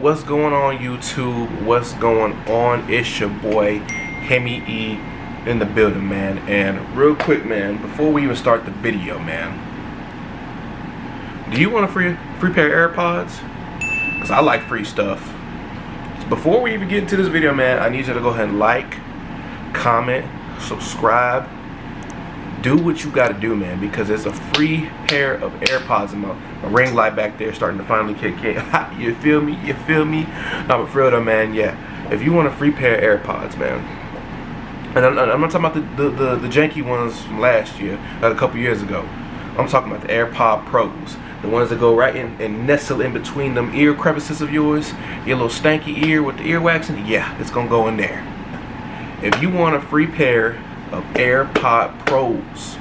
What's going on, YouTube? What's going on? It's your boy Hemi E in the building, man. And real quick, man, before we even start the video, man, do you want a free pair of AirPods? Because I like free stuff. So before we even get into this video, man, I need you to go ahead and like, comment, subscribe. Do what you gotta do, man, because it's a free pair of AirPods, and my ring light back there starting to finally kick in. You feel me? You feel me? No, but for real though, man, yeah. If you want a free pair of AirPods, man, and I'm not talking about the janky ones from last year, a couple years ago. I'm talking about the AirPod Pros, the ones that go right in and nestle in between them ear crevices of yours, your little stanky ear with the earwax in it. Yeah, it's gonna go in there. If you want a free pair of AirPod Pros,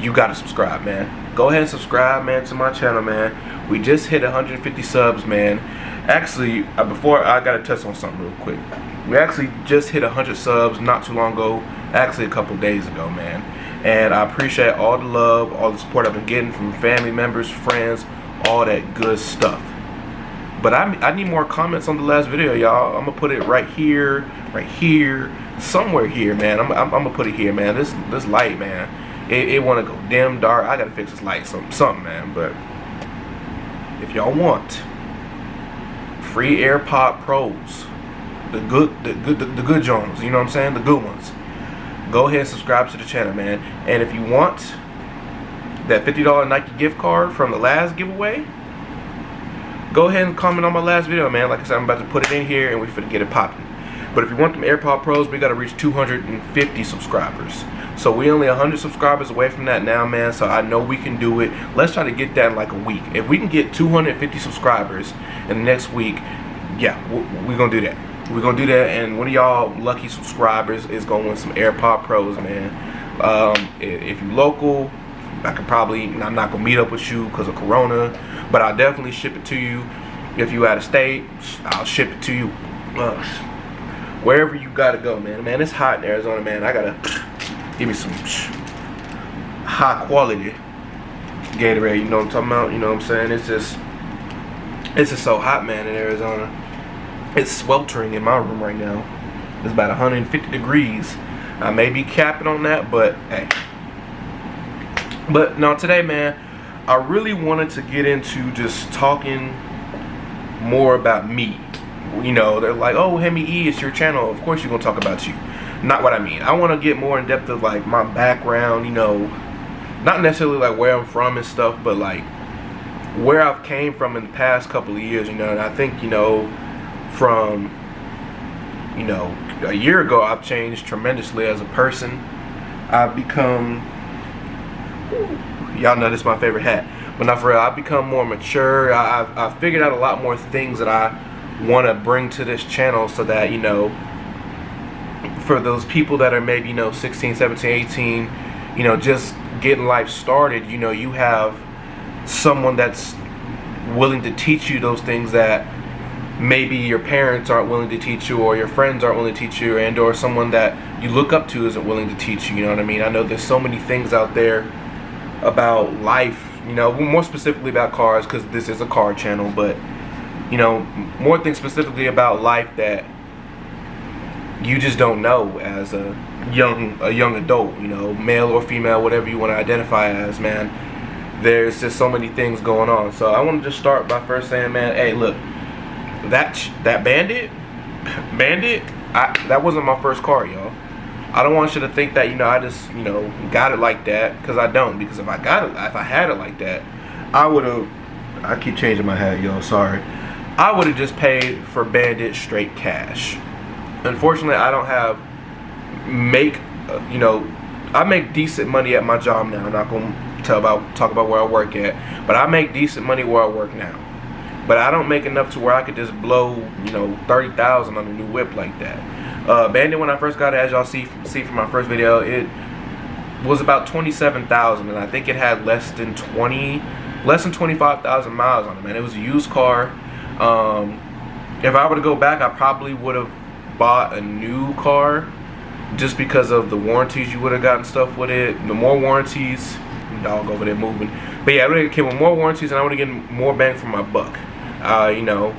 you gotta subscribe, man. Go ahead and subscribe, man, to my channel, man. We just hit 150 subs, man. Actually, before I gotta touch on something real quick. We actually just hit 100 subs not too long ago, actually a couple days ago, man. And I appreciate all the love, all the support I've been getting from family members, friends, all that good stuff. But I need more comments on the last video, y'all. I'm gonna put it right here, somewhere here, man. I'm gonna put it here, man. This light, man, it wanna go dim, dark. I gotta fix this light, something, man. But if y'all want free AirPod Pros, the good Jones, you know what I'm saying, the good ones, go ahead and subscribe to the channel, man. And if you want that $50 Nike gift card from the last giveaway, go ahead and comment on my last video, man. Like I said, I'm about to put it in here and we finna get it popping. But if you want them AirPod Pros, we gotta reach 250 subscribers. So we only 100 subscribers away from that now, man. So I know we can do it. Let's try to get that in like a week. If we can get 250 subscribers in the next week, yeah, we're gonna do that. We're gonna do that, and one of y'all lucky subscribers is gonna win some AirPod Pros, man. If you local, I'm not gonna meet up with you because of Corona, but I'll definitely ship it to you. If you out of state, I'll ship it to you. Wherever you gotta go, man. Man, it's hot in Arizona, man. I gotta give me some high quality Gatorade. You know what I'm talking about? You know what I'm saying? It's just so hot, man, in Arizona. It's sweltering in my room right now. It's about 150 degrees. I may be capping on that, but hey. But no, today, man, I really wanted to get into just talking more about me. You know, they're like, oh, Hemi E, it's your channel. Of course you're going to talk about you. Not what I mean. I want to get more in depth of, like, my background, you know. Not necessarily, like, where I'm from and stuff, but, like, where I've came from in the past couple of years, you know. And I think, you know, from, you know, a year ago, I've changed tremendously as a person. I've become, y'all know this is my favorite hat, but not for real, I've become more mature. I've figured out a lot more things that I want to bring to this channel, so that, you know, for those people that are maybe, you know, 16, 17, 18, you know, just getting life started, you know, you have someone that's willing to teach you those things that maybe your parents aren't willing to teach you, or your friends aren't willing to teach you, and or someone that you look up to isn't willing to teach you. You know what I mean? I know there's so many things out there about life, you know, more specifically about cars, because this is a car channel, but, you know, more things specifically about life that you just don't know as a young adult, you know, male or female, whatever you want to identify as, man. There's just so many things going on. So I want to just start by first saying, man, hey, look, that Bandit, that wasn't my first car, y'all. I don't want you to think that, you know, I just, you know, got it like that, because I don't. Because if I had it like that, I keep changing my hat, y'all, sorry. I would have just paid for Bandit straight cash. Unfortunately, I don't you know, I make decent money at my job now. I'm not going to talk about where I work at, but I make decent money where I work now. But I don't make enough to where I could just blow, you know, $30,000 on a new whip like that. Bandit, when I first got it, as y'all see from my first video, it was about $27,000, and I think it had less than 25,000 miles on it, man. It was a used car. If I were to go back, I probably would have bought a new car, just because of the warranties you would have gotten stuff with it. The more warranties, dog over there moving. But yeah, I would have came with more warranties, and I would have gotten more bang for my buck. You know,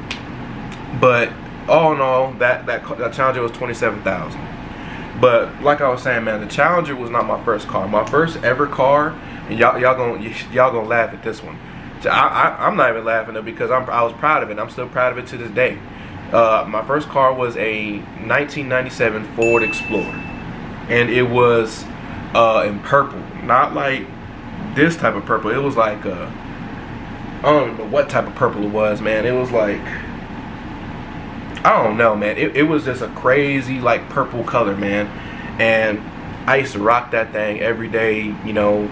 but all in all, that Challenger was $27,000. But like I was saying, man, the Challenger was not my first car. My first ever car, and y'all gonna laugh at this one. I'm not even laughing though, because I was proud of it. I'm still proud of it to this day. My first car was a 1997 Ford Explorer, and it was in purple, not like this type of purple. It was like I don't know what type of purple it was, man. It was like, I don't know, man. It was just a crazy like purple color, man. And I used to rock that thing every day, you know,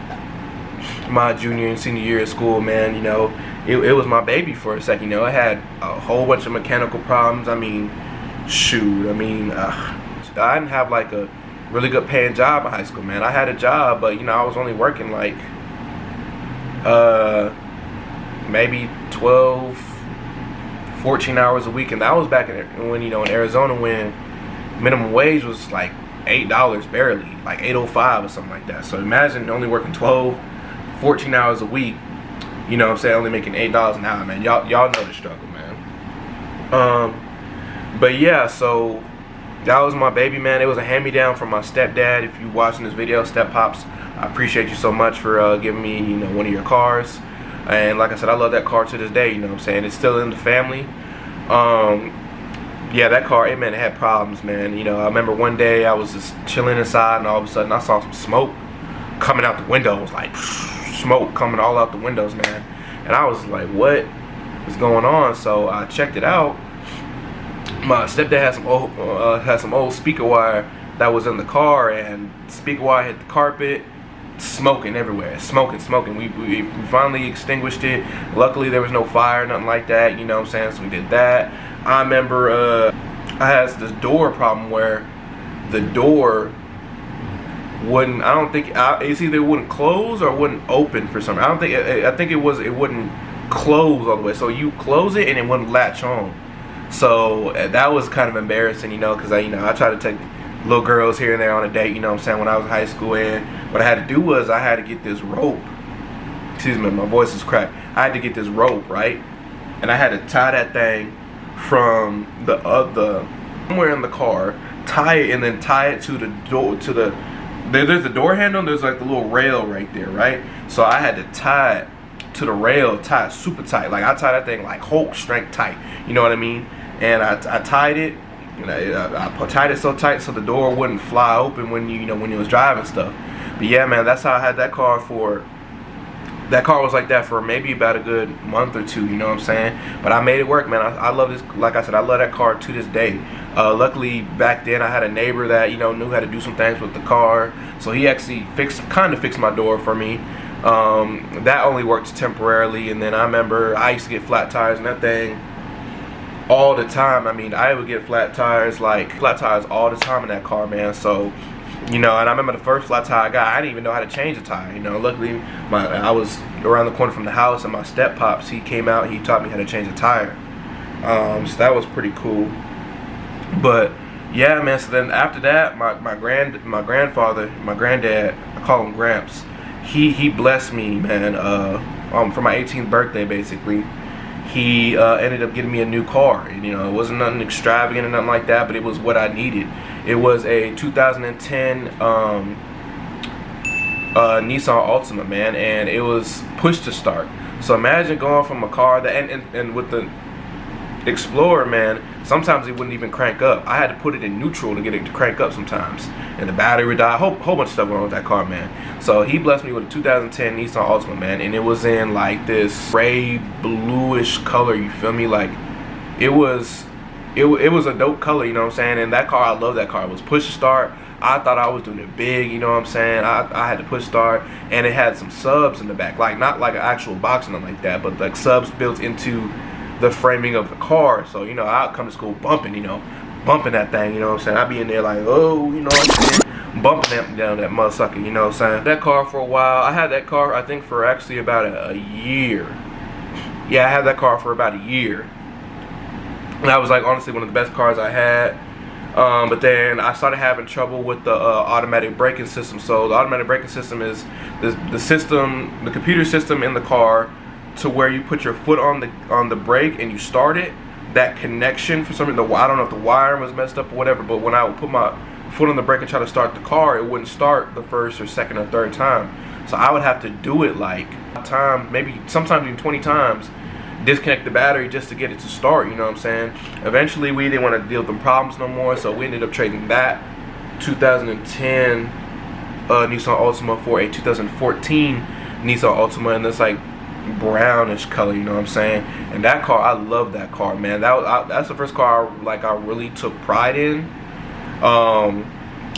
my junior and senior year at school, man. You know, it was my baby for a second. You know, it had a whole bunch of mechanical problems. I mean, shoot, I mean, I didn't have like a really good paying job in high school, man. I had a job, but you know, I was only working like maybe 12, 14 hours a week, and that was back when, you know, in Arizona, when minimum wage was like $8 barely, like $8.05 or something like that. So imagine only working 12, 14 hours a week, you know what I'm saying, only making $8 an hour, man. Y'all know the struggle, man. But yeah, so that was my baby, man. It was a hand-me-down from my stepdad. If you watching this video, Step Pops, I appreciate you so much for giving me, you know, one of your cars. And like I said, I love that car to this day, you know what I'm saying? It's still in the family. Yeah, that car, it had problems, man. You know, I remember one day I was just chilling inside, and all of a sudden I saw some smoke coming out the windows, like smoke coming all out the windows, man. And I was like, what is going on? So I checked it out. My stepdad had some old speaker wire that was in the car, and speaker wire hit the carpet. Smoking everywhere, smoking. We finally extinguished it. Luckily there was no fire, nothing like that, you know what I'm saying? So we did that. I remember I had this door problem where the door wouldn't, I don't think, it's either it wouldn't close or it wouldn't open for some reason. I think it wouldn't close all the way. So you close it and it wouldn't latch on. So that was kind of embarrassing, you know, because I tried to take little girls here and there on a date, you know what I'm saying, when I was in high school, and what I had to do was I had to get this rope. Excuse me, my voice is cracked. I had to get this rope, right? And I had to tie that thing from the somewhere in the car, tie it, and then tie it to the door, there's the door handle, and there's like the little rail right there, right? So I had to tie it to the rail, tie it super tight. Like I tied that thing like Hulk strength tight, you know what I mean? And I tied it. I tied it so tight so the door wouldn't fly open when you was driving stuff. But yeah, man, that's how I had that car for. That car was like that for maybe about a good month or two, you know what I'm saying? But I made it work, man. I love this. Like I said, I love that car to this day. Luckily, back then I had a neighbor that knew how to do some things with the car, so he actually kind of fixed my door for me. That only worked temporarily, and then I remember I used to get flat tires and that thing all the time. I mean, I would get flat tires all the time in that car, man. So, and I remember the first flat tire I got, I didn't even know how to change a tire. Luckily, I was around the corner from the house, and my step pops, he came out, he taught me how to change a tire. So that was pretty cool. But yeah, man. So then after that, my granddad, I call him Gramps. He blessed me, man. For my 18th birthday, basically. He ended up getting me a new car. And, it wasn't nothing extravagant or nothing like that, but it was what I needed. It was a 2010 Nissan Altima, man, and it was push to start. So imagine going from a car that, and with the Explorer, man, sometimes it wouldn't even crank up. I had to put it in neutral to get it to crank up sometimes, and the battery would die. Whole bunch of stuff wrong with that car, man. So he blessed me with a 2010 Nissan Altima, man, and it was in like this gray bluish color. You feel me? Like it was a dope color, you know what I'm saying? And that car, I love that car. It was push to start. I thought I was doing it big, you know what I'm saying? I had to push start, and it had some subs in the back, like not like an actual box or nothing like that, but like subs built into the framing of the car. So I'd come to school bumping that thing, you know what I'm saying? I'd be in there like, oh, you know what I'm saying, bumping that down that motherfucker, you know what I'm saying? That car for a while. I had that car, I think, for actually about a year. Yeah, I had that car for about a year, and that was like honestly one of the best cars I had. But then I started having trouble with the automatic braking system. So the automatic braking system is the computer system in the car to where you put your foot on the brake and you start it, that connection for some reason, I don't know if the wire was messed up or whatever, but when I would put my foot on the brake and try to start the car, it wouldn't start the first or second or third time. So I would have to do it like time, maybe sometimes even 20 times, disconnect the battery just to get it to start, you know what I'm saying? Eventually we didn't want to deal with them problems no more, so we ended up trading that 2010 Nissan Altima for a 2014 Nissan Altima, and it's like brownish color, you know what I'm saying? And that car, I love that car, man. That's the first car I really took pride in. And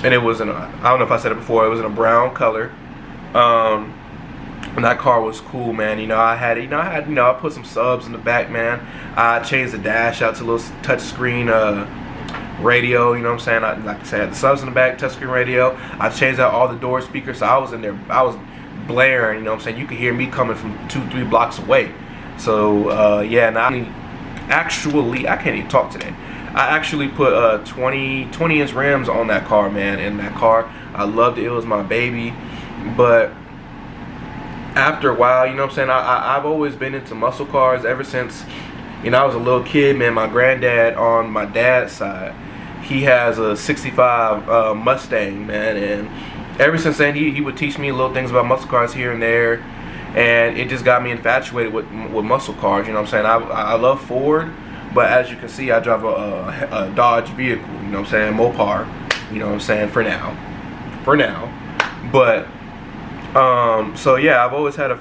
it was I don't know if I said it before, it was in a brown color. And that car was cool, man. I put some subs in the back, man. I changed the dash out to a little touchscreen radio, you know what I'm saying? Like I said, I had the subs in the back, touchscreen radio. I changed out all the door speakers, so I was in there, I was blaring, you know what I'm saying? You could hear me coming from 2-3 blocks away. So yeah, and I can't even talk today. I actually put 20-inch rims on that car, man. And that car, I loved it. It was my baby. But after a while, you know what I'm saying, I've always been into muscle cars ever since, I was a little kid, man. My granddad on my dad's side, he has a 65 Mustang, man, and ever since then he would teach me little things about muscle cars here and there, and it just got me infatuated with muscle cars, you know what I'm saying. I love Ford, but as you can see, I drive a Dodge vehicle, you know what I'm saying, Mopar, you know what I'm saying, for now, but so yeah, I've always had a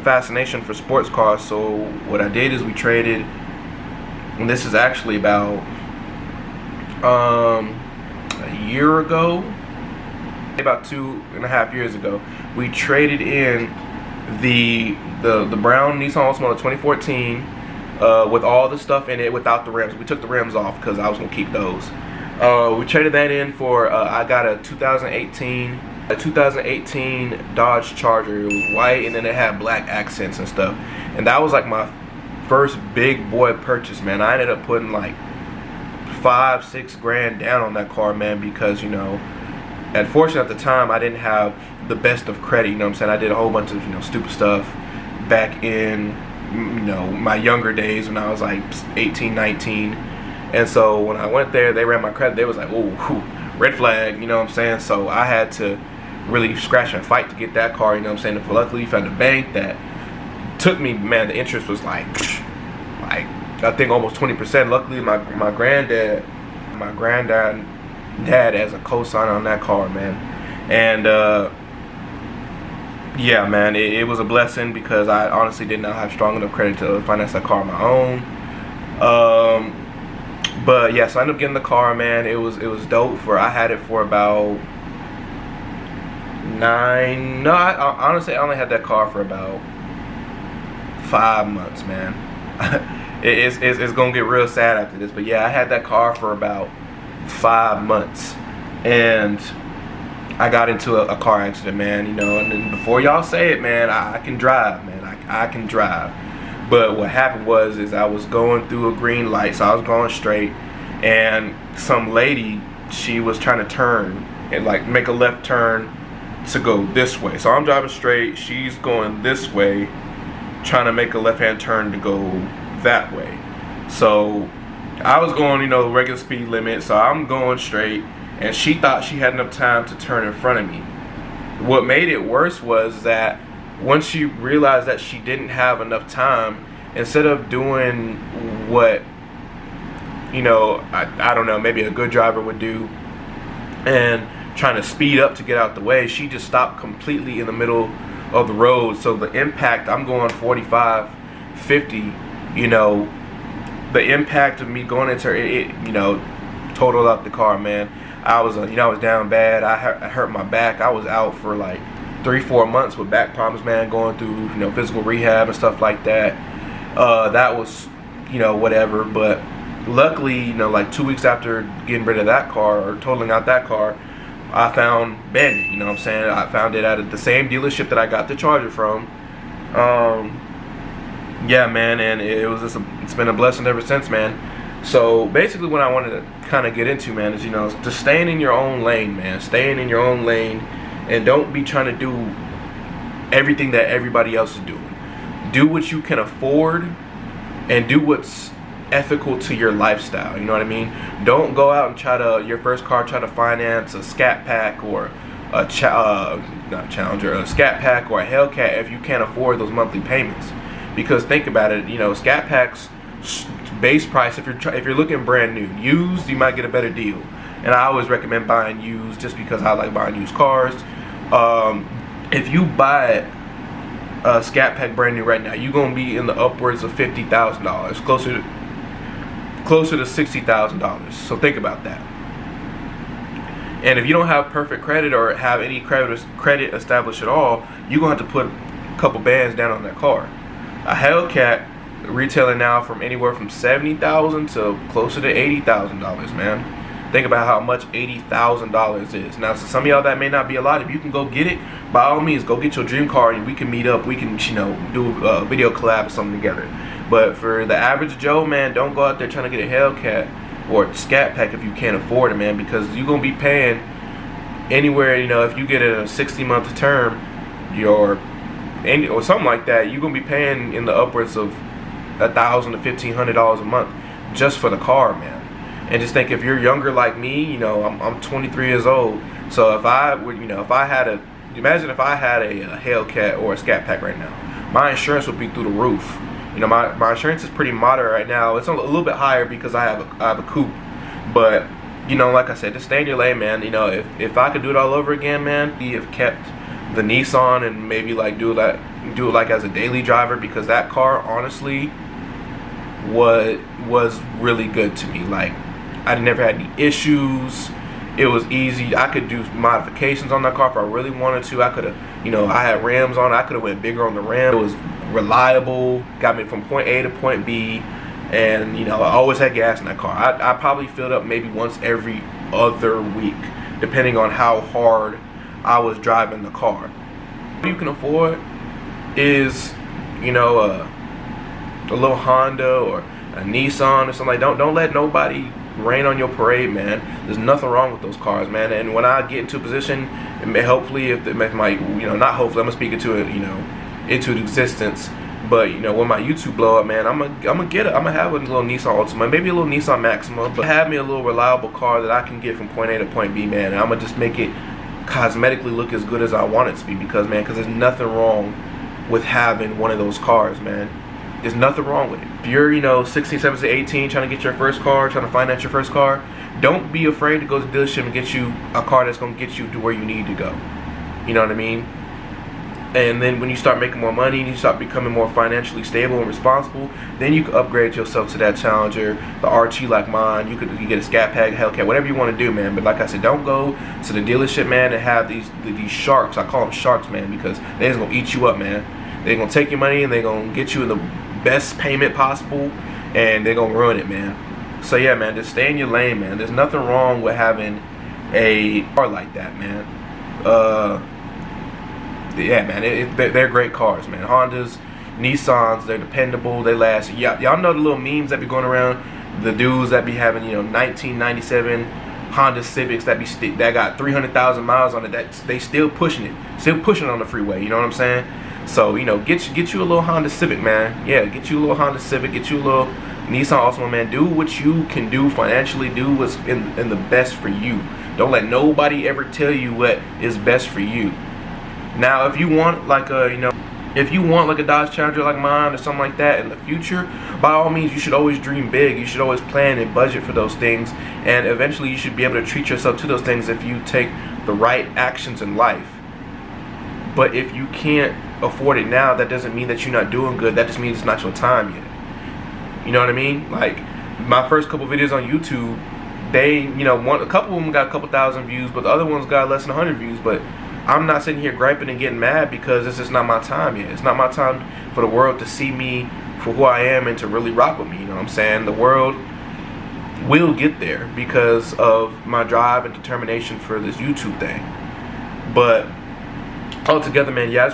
fascination for sports cars. So what I did is we traded, and this is actually about a year ago, about 2.5 years ago, we traded in the brown Nissan Altima 2014 with all the stuff in it without the rims. We took the rims off because I was gonna keep those. We traded that in for I got a 2018 Dodge Charger. It was white and then it had black accents and stuff, and that was like my first big boy purchase, man. I ended up putting like $5-6 grand down on that car, man, because unfortunately at the time I didn't have the best of credit, you know what I'm saying. I did a whole bunch of stupid stuff back in my younger days when I was like 18, 19, and so when I went there, they ran my credit. They was like, "Ooh, red flag," you know what I'm saying. So I had to really scratch and fight to get that car, you know what I'm saying. And luckily found a bank that took me, man. The interest was like I think almost 20%. Luckily my granddad as a co-signer on that car, man. And yeah, man, it was a blessing because I honestly did not have strong enough credit to finance that car on my own. But yeah, so I ended up getting the car, man. It was dope. I had it for about honestly I only had that car for about 5 months, man. It's gonna get real sad after this, but yeah, I had that car for about 5 months, and I got into a car accident, man. And then before y'all say it, man, I can drive, man. I can drive. But what happened was I was going through a green light, so I was going straight, and some lady, she was trying to turn and like make a left turn to go this way. So I'm driving straight, she's going this way, trying to make a left-hand turn to go that way. So I was going, regular speed limit, so I'm going straight, and she thought she had enough time to turn in front of me. What made it worse was that once she realized that she didn't have enough time, instead of doing what, I don't know, maybe a good driver would do, and trying to speed up to get out the way, she just stopped completely in the middle of the road. So the impact, I'm going 45, 50, the impact of me going into her, it totaled up the car, man. I was down bad. I hurt my back. I was out for like 3-4 months with back problems, man, going through physical rehab and stuff like that. That was whatever, but luckily like 2 weeks after getting rid of that car or totaling out that car, I found Bandit, you know what I'm saying. I found it at the same dealership that I got the Charger from. Yeah, man, and it's been a blessing ever since, man. So basically what I wanted to kind of get into, man, is just staying in your own lane, man. Staying in your own lane, and don't be trying to do everything that everybody else is doing. do what you can afford and do what's ethical to your lifestyle. You know what I mean? Don't go out and your first car, try to finance a Scat Pack or a not Challenger, a Scat Pack or a Hellcat if you can't afford those monthly payments. Because think about it, you know, Scat Packs base price, if you're looking brand new, used, you might get a better deal. And I always recommend buying used just because I like buying used cars. If you buy a Scat Pack brand new right now, you're gonna be in the upwards of $50,000, closer to $60,000. So think about that. And if you don't have perfect credit or have any credit established at all, you're gonna have to put a couple bands down on that car. A Hellcat retailing now from anywhere from $70,000 to closer to $80,000, man. Think about how much $80,000 is. Now, so some of y'all, that may not be a lot. If you can go get it, by all means, go get your dream car and we can meet up. We can, you know, do a video collab or something together. But for the average Joe, man, don't go out there trying to get a Hellcat or a Scat Pack if you can't afford it, man, because you're going to be paying anywhere, you know, if you get a 60-month term or something like that, you're going to be paying in the upwards of $1,000 to $1,500 a month just for the car, man. And just think, if you're younger like me, you know, I'm 23 years old. So if I would, you know, imagine if I had a Hellcat or a Scat Pack right now, my insurance would be through the roof. You know, my insurance is pretty moderate right now. It's a little bit higher because I have a coupe. But, you know, like I said, just stay in your lane, man. You know, if I could do it all over again, man, we have kept the Nissan and maybe like do it like as a daily driver, because that car honestly was really good to me. Like, I never had any issues. It was easy. I could do modifications on that car if I really wanted to. I could have, you know, I had rims on. I could have went bigger on the rim. It was reliable. Got me from point A to point B. And, you know, I always had gas in that car. I probably filled up maybe once every other week, depending on how hard I was driving the car. What you can afford is, you know, a little Honda or a Nissan or something like that. Don't let nobody rain on your parade, man. There's nothing wrong with those cars, man. And when I get into a position, hopefully, you know, not hopefully, I'm gonna speak into it, you know, into existence. But, you know, when my YouTube blow up, man, I'm gonna have a little Nissan Altima, maybe a little Nissan Maxima, but have me a little reliable car that I can get from point A to point B, man. And I'm gonna just make it cosmetically look as good as I want it to be, because there's nothing wrong with having one of those cars, man. There's nothing wrong with it. If you're, you know, 16, 17, 18, trying to get your first car, trying to finance your first car, don't be afraid to go to the dealership and get you a car that's going to get you to where you need to go. You know what I mean? And then when you start making more money and you start becoming more financially stable and responsible, then you can upgrade yourself to that Challenger, the RT like mine. You get a Scat Pack, Hellcat, whatever you want to do, man. But like I said, don't go to the dealership, man, and have these sharks. I call them sharks, man, because they're just going to eat you up, man. They're going to take your money and they're going to get you in the best payment possible, and they're gonna ruin it, man. So yeah, man, just stay in your lane, man. There's nothing wrong with having a car like that, man. Yeah, man, they're great cars, man. Hondas, Nissans, they're dependable, they last. Y'all know the little memes that be going around, the dudes that be having, you know, 1997 Honda Civics that got 300,000 miles on it, that they still pushing it on the freeway. You know what I'm saying? So, you know, get you a little Honda Civic, man. Yeah, get you a little Honda Civic, get you a little Nissan Altima, man. Do what you can do financially. Do what's in the best for you. Don't let nobody ever tell you what is best for you. Now, if you want like a Dodge Challenger like mine or something like that in the future, by all means, you should always dream big. You should always plan and budget for those things, and eventually you should be able to treat yourself to those things if you take the right actions in life. But if you can't afford it now, that doesn't mean that you're not doing good. That just means it's not your time yet. You know what I mean? Like, my first couple videos on YouTube, they, you know, a couple of them got a couple thousand views, but the other ones got less than 100 views. But I'm not sitting here griping and getting mad because it's just not my time yet. It's not my time for the world to see me for who I am and to really rock with me. You know what I'm saying? The world will get there because of my drive and determination for this YouTube thing. But altogether, man, yeah, I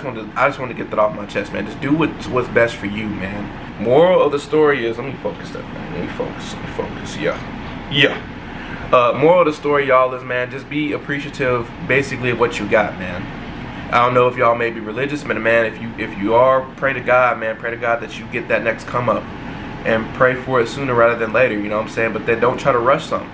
just want to get that off my chest, man. Just do what's best for you, man. Moral of the story is, let me focus that, man. Let me focus. Yeah. Moral of the story, y'all, is, man, just be appreciative, basically, of what you got, man. I don't know if y'all may be religious, but man, if you are, pray to God, man. Pray to God that you get that next come up, and pray for it sooner rather than later. You know what I'm saying? But then don't try to rush something.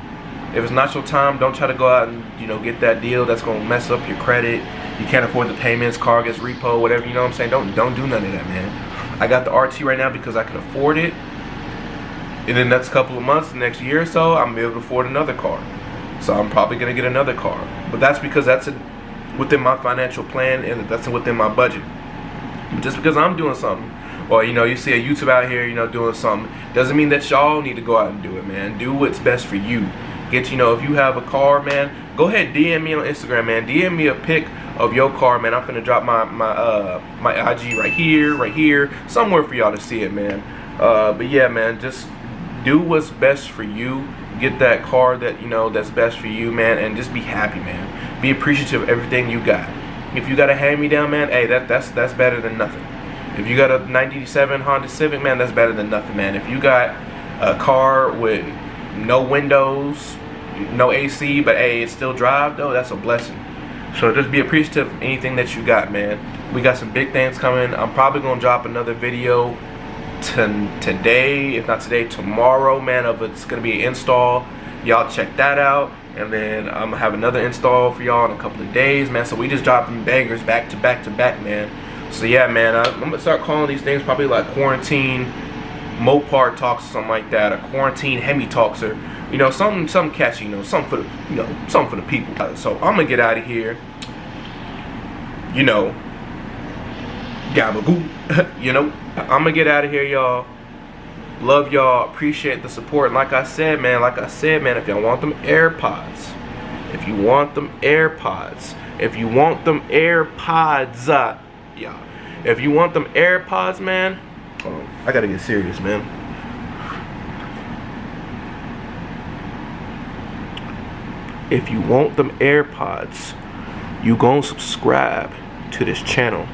If it's not your time, don't try to go out and get that deal that's gonna mess up your credit. You can't afford the payments, car gets repo, whatever. You know what I'm saying? Don't do none of that, man. I got the RT right now because I can afford it. In the next couple of months, the next year or so, I'm gonna be able to afford another car. So I'm probably gonna get another car. But that's because that's within my financial plan and that's within my budget. But just because I'm doing something, or you see a YouTube out here, doing something, doesn't mean that y'all need to go out and do it, man. Do what's best for you. Get, if you have a car, man, go ahead, DM me on Instagram, man. DM me a pic of your car, man. I'm finna drop my IG right here, somewhere for y'all to see it, man. But yeah, man, just do what's best for you. Get that car that that's best for you, man, and just be happy, man. Be appreciative of everything you got. If you got a hand-me-down, man, hey, that's better than nothing. If you got a 97 Honda Civic, man, that's better than nothing, man. If you got a car with no windows, no AC, but hey, it still drive though, that's a blessing. So just be appreciative of anything that you got, man. We got some big things coming. I'm probably gonna drop another video today, if not today, tomorrow, man. It's gonna be an install. Y'all check that out, and then I'm gonna have another install for y'all in a couple of days, man. So we just dropping bangers back to back to back, man. So yeah, man, I'm gonna start calling these things probably like quarantine Mopar Talks or something like that, or quarantine Hemi Talks, or something catchy, something for the something for the people. So I'm gonna get out of here. Gabagoo. I'm gonna get out of here, y'all. Love y'all, appreciate the support. And like I said, man, if y'all want them AirPods, if you want them AirPods, yeah, if you want them AirPods, man, hold on, I gotta get serious, man. If you want them AirPods, you gon' subscribe to this channel.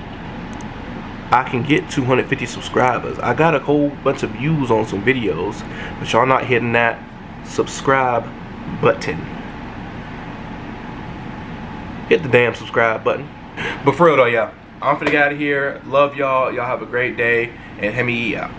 I can get 250 subscribers. I got a whole bunch of views on some videos, but y'all not hitting that subscribe button. Hit the damn subscribe button. But for real though, yeah, I'm finna get out of here. Love y'all. Y'all have a great day, and Hemi out.